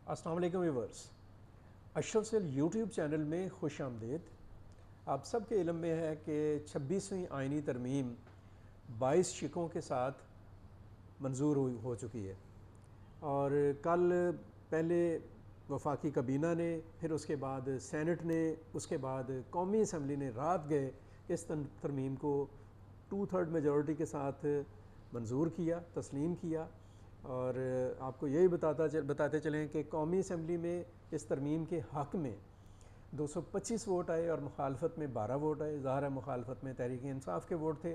अस्सलाम वालेकुम viewers, Ashraf cell YouTube channel में खुश आमदीद। आप सब के इल्म में है कि 26वीं आइनी तरमीम 22 शिकों के साथ मंजूर हो चुकी है और कल पहले वफाकी कबीना ने, फिर उसके बाद सैनेट ने, उसके बाद कौमी असम्बली ने रात गए इस तरमीम को 2/3 मेजॉरिटी के साथ मंजूर किया, तस्लीम किया। और आपको यही बताते चलें कि कौमी असम्बली में इस तरमीम के हक़ में 225 वोट आए और मुखालफत में 12 वोट आए। ज़ाहिर है मुखालफत में तहरीक इंसाफ के वोट थे।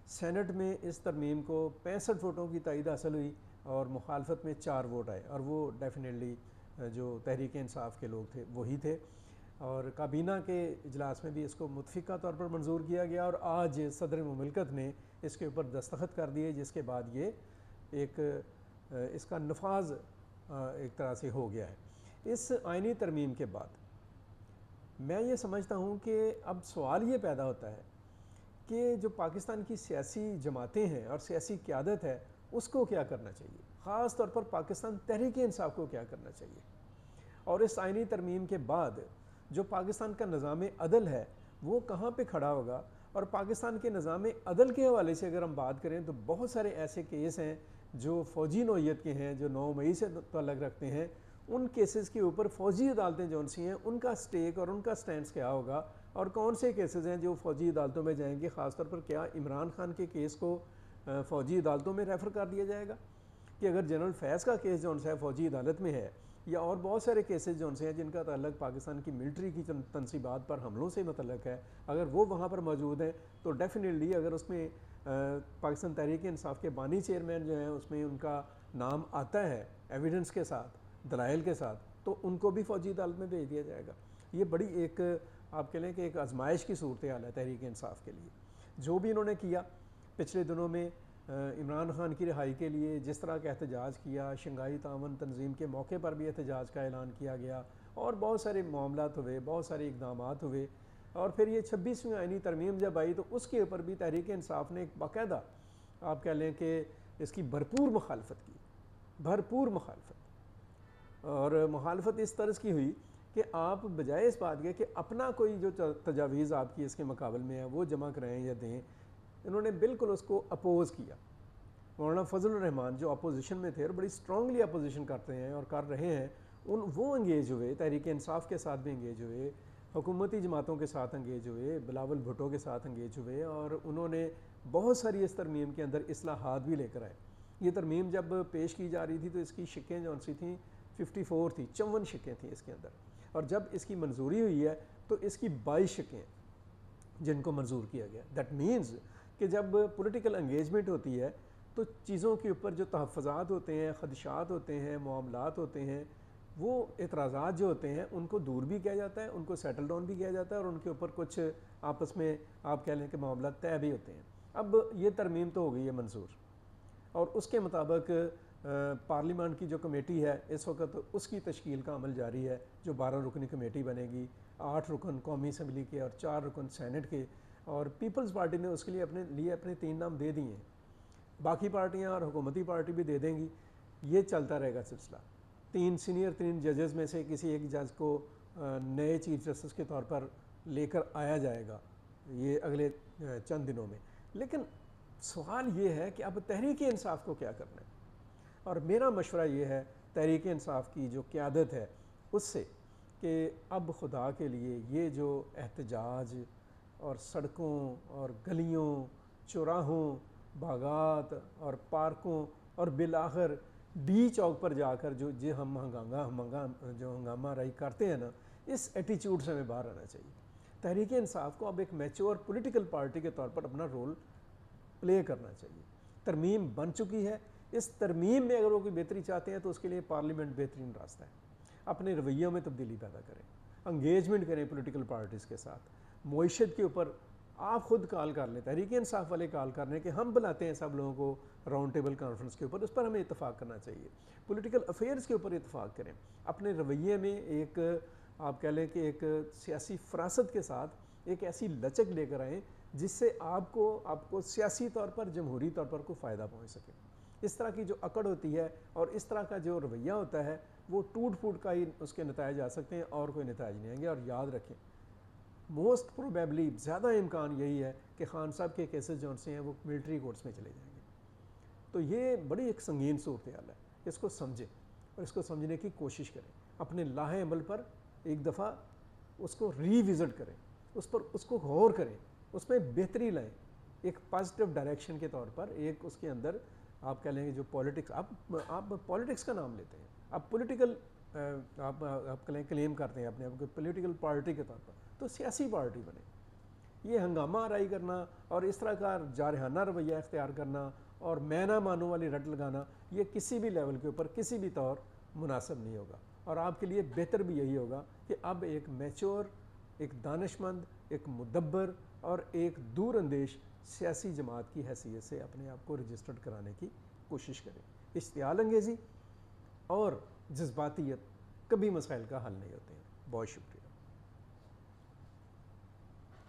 सैनेट में इस तरमीम को 65 वोटों की तायद हासिल हुई और मुखालफत में 4 वोट आए, और वो डेफिनेटली जो तहरीक इंसाफ के लोग थे वही थे। और काबीना के इजलास में भी इसको मुतफ़िक़ा तौर पर मंजूर किया गया और आज सदर मुमलिकत ने इसके ऊपर दस्तखत कर दिए, जिसके बाद ये एक इसका नफाज एक तरह से हो गया है। इस आइनी तरमीम के बाद मैं ये समझता हूँ कि अब सवाल ये पैदा होता है कि जो पाकिस्तान की सियासी जमातें हैं और सियासी क़यादत है उसको क्या करना चाहिए, ख़ास तौर पर पाकिस्तान तहरीक इंसाफ को क्या करना चाहिए। और इस आइनी तरमीम के बाद जो पाकिस्तान का निज़ाम अदल है वो कहाँ पे खड़ा होगा। और पाकिस्तान के निज़ाम अदल के हवाले से अगर हम बात करें तो बहुत सारे ऐसे केस हैं जो फ़ौजी नौइयत के हैं, जो 9 मई से तल्लुक़ रखते हैं। उन केसेस के ऊपर फ़ौजी अदालतें जौन सी हैं उनका स्टेक और उनका स्टैंड क्या होगा, और कौन से केसेस हैं जो फ़ौजी अदालतों में जाएंगे। ख़ास तौर पर क्या इमरान खान के केस को फ़ौजी अदालतों में रेफ़र कर दिया जाएगा, कि अगर जनरल फैज़ का केस जौन सा है फ़ौजी अदालत में है, या और बहुत सारे केसेस जौन से हैं जिनका ताल्लुक़ पाकिस्तान की मिलिट्री की तनसीबात पर हमलों से मुतल्लक़ है, अगर वो वहाँ पर मौजूद हैं तो डेफिनेटली अगर उसमें पाकिस्तान तहरीक इंसाफ के बानी चेयरमैन जो हैं उसमें उनका नाम आता है एविडेंस के साथ, दलाइल के साथ, तो उनको भी फ़ौजी अदालत में भेज दिया जाएगा। ये बड़ी एक आप कह लें कि एक आजमाइश की सूरत हाल है तहरीक इंसाफ के लिए। जो भी इन्होंने किया पिछले दिनों में इमरान खान की रिहाई के लिए जिस तरह का एहतजाज किया, शंघाई तावन तंजीम के मौके पर भी एहतजाज का ऐलान किया गया, और बहुत सारे मामलात हुए, बहुत सारे इक़दाम हुए। और फिर ये 26वीं आइनी तरमीम जब आई तो उसके ऊपर भी तहरीक इंसाफ ने एक बाकायदा आप कह लें कि इसकी भरपूर मुखालफत की, भरपूर मुखालफत। और मुखालफत इस तरह की हुई कि आप बजाय इस बात के कि अपना कोई जो तजावीज़ आपकी इसके मुकाबले में है वो जमा कराएँ या दें, इन्होंने बिल्कुल उसको अपोज़ किया। मौलाना फजल रहमान जो अपोजिशन में थे और बड़ी स्ट्रांगली अपोजिशन करते हैं और कर रहे हैं, वो इंगेज हुए, तहरीक इंसाफ के साथ भी इंगेज हुए, हुकूमती जमातों के साथ इंगेज हुए, बिलावल भुट्टो के साथ इंगेज हुए, और उन्होंने बहुत सारी इस तरमीम के अंदर इस्लाहात भी लेकर आए। ये तरमीम जब पेश की जा रही थी तो इसकी शिकें जौन सी थी 54 थी, 54 शिकें थी इसके अंदर, और जब इसकी मंजूरी हुई है तो इसकी 22 शिकें जिनको मंजूर किया गया। दैट मीन्स कि जब पॉलिटिकल एंगेजमेंट होती है तो चीज़ों के ऊपर जो तहफ़्फ़ुज़ात होते हैं, ख़दशात होते हैं, मामलात होते हैं, वो एतराज़ात जो होते हैं उनको दूर भी किया जाता है, उनको सेटल डाउन भी किया जाता है, और उनके ऊपर कुछ आपस में आप कह लें कि मामला तय भी होते हैं। अब ये तरमीम तो हो गई है मंजूर, और उसके मुताबिक पार्लियामेंट की जो कमेटी है इस वक्त उसकी तश्कील का अमल जारी है, जो 12 रुकनी कमेटी बनेगी, 8 रुकन कौमी असम्बली के और 4 रुकन सैनेट के। और पीपल्स पार्टी ने उसके लिए अपने 3 नाम दे दिए हैं, बाकी पार्टियां और हुकूमती पार्टी भी दे देंगी। ये चलता रहेगा सिलसिला। 3 सीनियर 3 जजेस में से किसी एक जज को नए चीफ जस्टिस के तौर पर लेकर आया जाएगा ये अगले चंद दिनों में। लेकिन सवाल ये है कि अब तहरीक इंसाफ को क्या करना है। और मेरा मशवरा ये है तहरीक इंसाफ की जो क़यादत है उससे, कि अब खुदा के लिए ये जो एहतजाज और सड़कों और गलियों, चौराहों, बागात और पार्कों और बिलाखिर डी चौक पर जाकर जो हम हंगामा राई करते हैं ना, इस एटीट्यूड से हमें बाहर आना चाहिए। तहरीक इंसाफ को अब एक मैच्योर पॉलिटिकल पार्टी के तौर पर अपना रोल प्ले करना चाहिए। तरमीम बन चुकी है, इस तरमीम में अगर वो कोई बेहतरी चाहते हैं तो उसके लिए पार्लियामेंट बेहतरीन रास्ता है। अपने रवैयों में तब्दीली पैदा करें, इंगेजमेंट करें पॉलिटिकल पार्टीज़ के साथ, मईशत के ऊपर आप खुद कॉल कर लें, तहरीक इंसाफ वाले कॉल कर लें कि हम बुलाते हैं सब लोगों को राउंड टेबल कॉन्फ्रेंस के ऊपर, उस पर हमें इत्तफाक करना चाहिए। पॉलिटिकल अफेयर्स के ऊपर इत्तफाक करें, अपने रवैये में एक आप कह लें कि एक सियासी फरासत के साथ एक ऐसी लचक लेकर आएँ जिससे आपको सियासी तौर पर, जमहूरी तौर पर कोई फ़ायदा पहुँच सके। اس طرح کی جو اکڑ ہوتی ہے اور اس طرح کا جو رویہ ہوتا ہے وہ ٹوٹ پھوٹ کا ہی اس کے نتائج آ سکتے ہیں اور کوئی نتائج نہیں آئیں گے. اور یاد رکھیں موسٹ پروبیبلی زیادہ امکان یہی ہے کہ خان صاحب کے کیسز جو سے ہیں وہ ملٹری کورٹس میں چلے جائیں گے. تو یہ بڑی ایک سنگین صورتحال ہے. اس کو سمجھیں اور اس کو سمجھنے کی کوشش کریں. اپنے لاہے عمل پر ایک دفعہ اس کو ری وزٹ کریں, اس کو غور کریں, اس میں بہتری لائیں ایک پازیٹیو ڈائریکشن کے طور پر. ایک اس کے اندر آپ کہہ لیں گے جو پولیٹکس, آپ پولیٹکس کا نام لیتے ہیں, آپ پولیٹیکل آپ کلیم کرتے ہیں اپنے آپ کو پولیٹیکل پارٹی کے طور پر, تو سیاسی پارٹی بنے. یہ ہنگامہ آرائی کرنا اور اس طرح کا جارحانہ رویہ اختیار کرنا اور میں نہ مانوں والی رٹ لگانا یہ کسی بھی لیول کے اوپر کسی بھی طور مناسب نہیں ہوگا. اور آپ کے لیے بہتر بھی یہی ہوگا کہ اب ایک میچور, ایک دانش مند, ایک مدبر اور ایک دور اندیش سیاسی جماعت کی حیثیت سے اپنے آپ کو رجسٹرڈ کرانے کی کوشش کریں. اشتعال انگیزی اور جذباتیت کبھی مسائل کا حل نہیں ہوتے ہیں. بہت شکریہ.